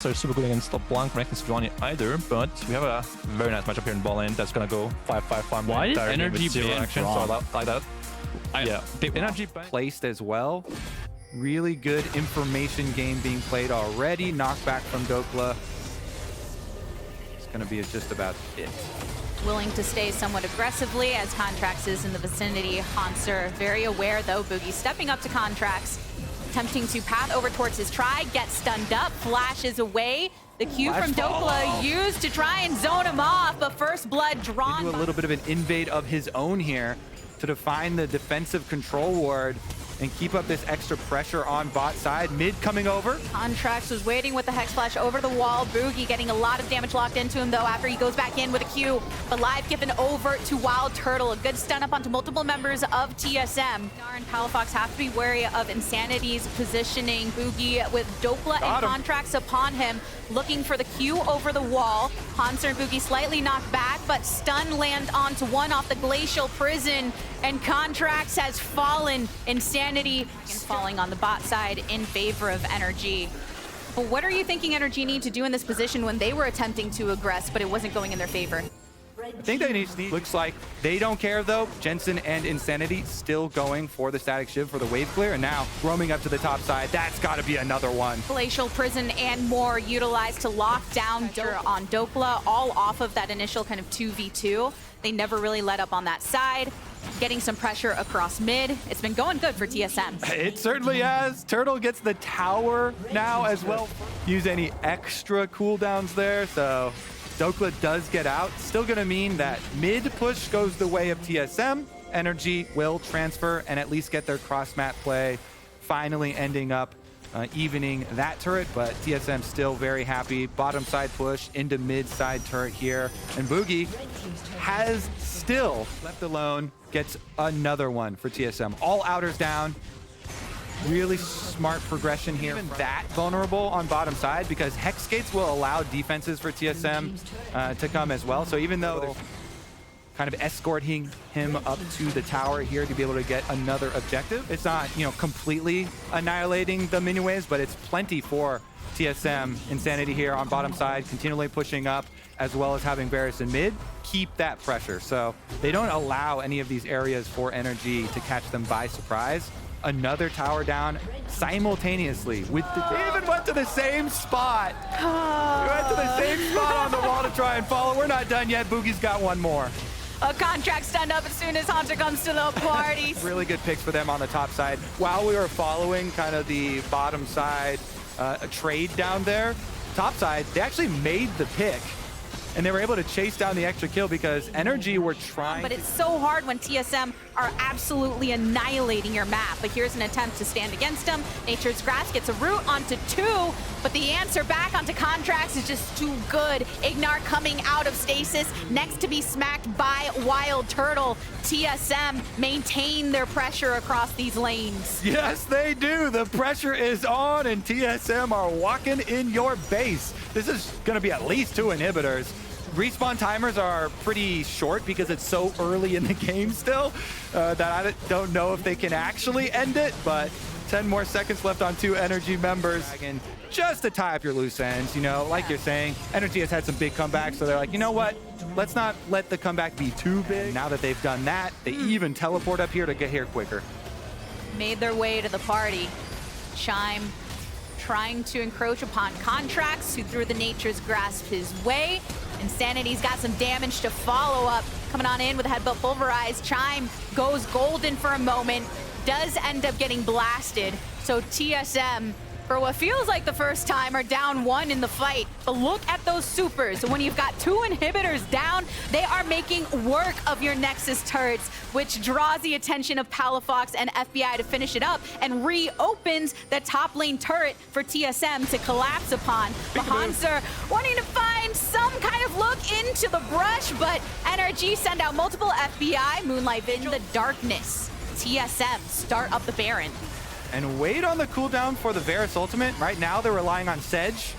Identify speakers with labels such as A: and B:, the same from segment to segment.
A: So super good against the Blanc Reckless Johnny either, but we have a very nice matchup here in ball lane that's gonna go 5-5 farm.
B: Why did
A: entire game
B: NRG
A: with zero
B: ban
A: action, so
B: Braum?
A: like that. Yeah, the NRG ban
C: placed as well. Really good information game being played already. Knockback from Dokla. It's going to be just about it.
D: Willing to stay somewhat aggressively as Contracts is in the vicinity. Hanser very aware though. Boogie stepping up to Contracts, attempting to path over towards his try, gets stunned up, flashes away. The Q from Dokla used to try and zone him off, but first blood drawn.
C: Do a little bit of an invade of his own here to define the defensive control ward and keep up this extra pressure on bot side. Mid coming over.
D: Contracts was waiting with the Hex Flash over the wall. Boogie getting a lot of damage locked into him though after he goes back in with a Q. But live given over to Wild Turtle. A good stun up onto multiple members of TSM. Gnar and Palafox have to be wary of Insanity's positioning. Boogie with Dokla and Contracts upon him, looking for the Q over the wall. Hanser and Boogie slightly knocked back, but stun land onto one off the Glacial Prison, and Contracts has fallen. Insanity falling on the bot side in favor of NRG. But what are you thinking NRG need to do in this position when they were attempting to aggress, but it wasn't going in their favor?
C: I think they need, looks like they don't care though. Jensen and Insanity still going for the static shiv for the wave clear, and now roaming up to the top side. That's got to be another one.
D: Glacial Prison and more utilized to lock down on Dokla, all off of that initial kind of 2v2. They never really let up on that side. Getting some pressure across mid. It's been going good for TSM.
C: It certainly has. Turtle gets the tower now as well. Use any extra cooldowns there, so Dokla does get out. Still gonna mean that mid push goes the way of TSM. NRG will transfer and at least get their cross-map play, finally ending up evening that turret, but TSM still very happy. Bottom side push into mid side turret here, and Boogie has still left alone, gets another one for TSM. All outers down. Really smart progression here. Even that vulnerable on bottom side because Hex Gates will allow defenses for TSM to come as well. So even though they're kind of escorting him up to the tower here to be able to get another objective, it's not, you know, completely annihilating the minion waves, but it's plenty for TSM. Insanity here on bottom side, continually pushing up, as well as having Varus in mid. Keep that pressure. So they don't allow any of these areas for NRG to catch them by surprise. Another tower down simultaneously with the... They even went to the same spot. We went to the same spot on the wall to try and follow. We're not done yet. Boogie's got one more.
D: A Contract stunned up as soon as Hunter comes to the party.
C: Really good picks for them on the top side. While we were following kind of the bottom side a trade down there, top side, they actually made the pick. And they were able to chase down the extra kill because NRG were trying.
D: But it's so hard when TSM are absolutely annihilating your map. But here's an attempt to stand against them. Nature's Grass gets a root onto 2, but the answer back onto Contracts is just too good. Ignar coming out of stasis, next to be smacked by Wild Turtle. TSM maintain their pressure across these lanes.
C: Yes, they do. The pressure is on, and TSM are walking in your base. This is going to be at least 2 inhibitors. Respawn timers are pretty short because it's so early in the game still that I don't know if they can actually end it, but 10 more seconds left on 2 NRG members. And just to tie up your loose ends, you know, like you're saying, NRG has had some big comebacks, so they're like, you know what? Let's not let the comeback be too big. Now that they've done that, they even teleport up here to get here quicker.
D: Made their way to the party. Chime trying to encroach upon Contracts, who threw the Nature's Grasp his way. Insanity's got some damage to follow up. Coming on in with a headbutt pulverized. Chime goes golden for a moment, does end up getting blasted. So TSM, for what feels like the first time, are down 1 in the fight. But look at those supers. When you've got 2 inhibitors down, they are making work of your Nexus turrets, which draws the attention of Palafox and FBI to finish it up and reopens the top lane turret for TSM to collapse upon. Hanser wanting to find some kind of look into the brush, but NRG send out multiple FBI, Moonlight in the darkness. TSM start up the Baron.
C: And wait on the cooldown for the Varus ultimate. Right now, they're relying on Sedge.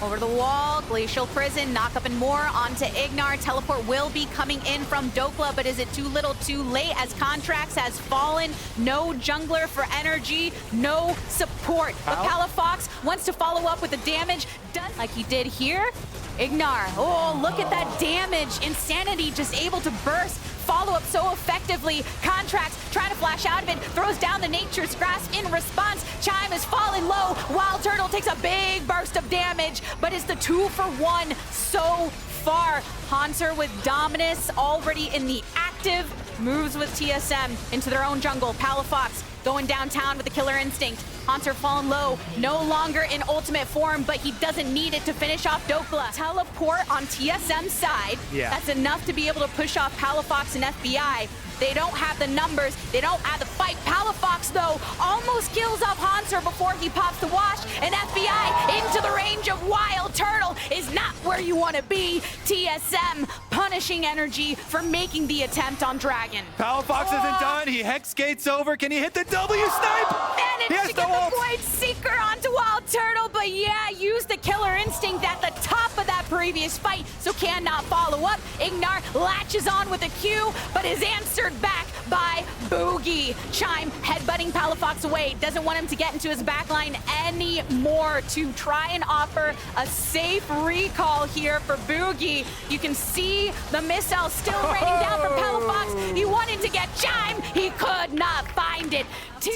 D: Over the wall, Glacial Prison, knock up and more onto Ignar. Teleport will be coming in from Dokla, but is it too little too late as Contracts has fallen? No jungler for NRG, no support. But Palafox wants to follow up with the damage, does like he did here. Ignar, oh, look at that damage. Insanity just able to burst. Follow up so effectively. Contracts trying to flash out of it, throws down the Nature's Grasp in response. Chime is falling low. Wild Turtle takes a big burst of damage, but it's the 2-for-1 so far. Haunter with Dominus already in the active. Moves with TSM into their own jungle. Palafox going downtown with the Killer Instinct. Haunter falling low, no longer in ultimate form, but he doesn't need it to finish off Dokla. Teleport on TSM's side.
C: Yeah.
D: That's enough to be able to push off Palafox and FBI. They don't have the numbers. They don't have the fight. Palafox, though, almost kills off Haunter before he pops the wash. And FBI into the range of Wild Turtle is not where you want to be. TSM punishing NRG for making the attempt on Dragon.
C: Palafox isn't done. He hex gates over. Can he hit the W snipe?
D: Managed to get the Void Seeker onto Wild Turtle, but yeah, used the Killer Instinct at the top of that previous fight, so cannot follow up. Ignar latches on with a Q, but is answered back by Boogie. Chime headbutting Palafox away. Doesn't want him to get into his backline anymore to try and offer a safe recall here for Boogie. You can see the missile still raining down from Palafox. He wanted to get Chime. He could not find it.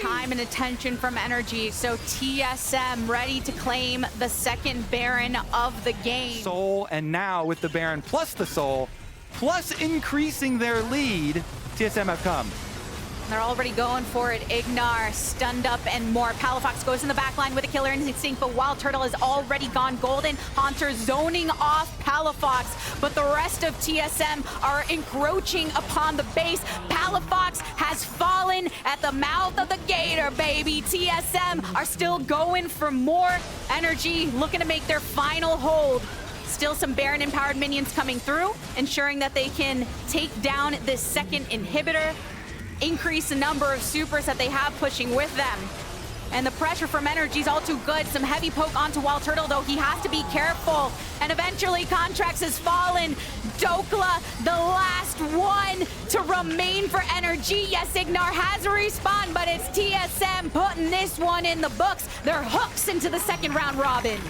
D: Time and attention from NRG, so TSM ready to claim the second Baron of the game.
C: Soul, and now with the Baron plus the Soul, plus increasing their lead, TSM have come.
D: They're already going for it. Ignar stunned up and more. Palafox goes in the backline with a Killer Instinct, but Wild Turtle has already gone golden. Haunter zoning off Palafox, but the rest of TSM are encroaching upon the base. Palafox has fallen at the mouth of the gator, baby. TSM are still going for more. NRG looking to make their final hold. Still some Baron-empowered minions coming through, ensuring that they can take down this second inhibitor, increase the number of supers that they have pushing with them. And the pressure from NRG is all too good. Some heavy poke onto Wild Turtle, though he has to be careful. And eventually Contracts has fallen. Dokla, the last one to remain for NRG. Yes, Ignar has a respawn, but it's TSM putting this one in the books. They're hooks into the second round robin.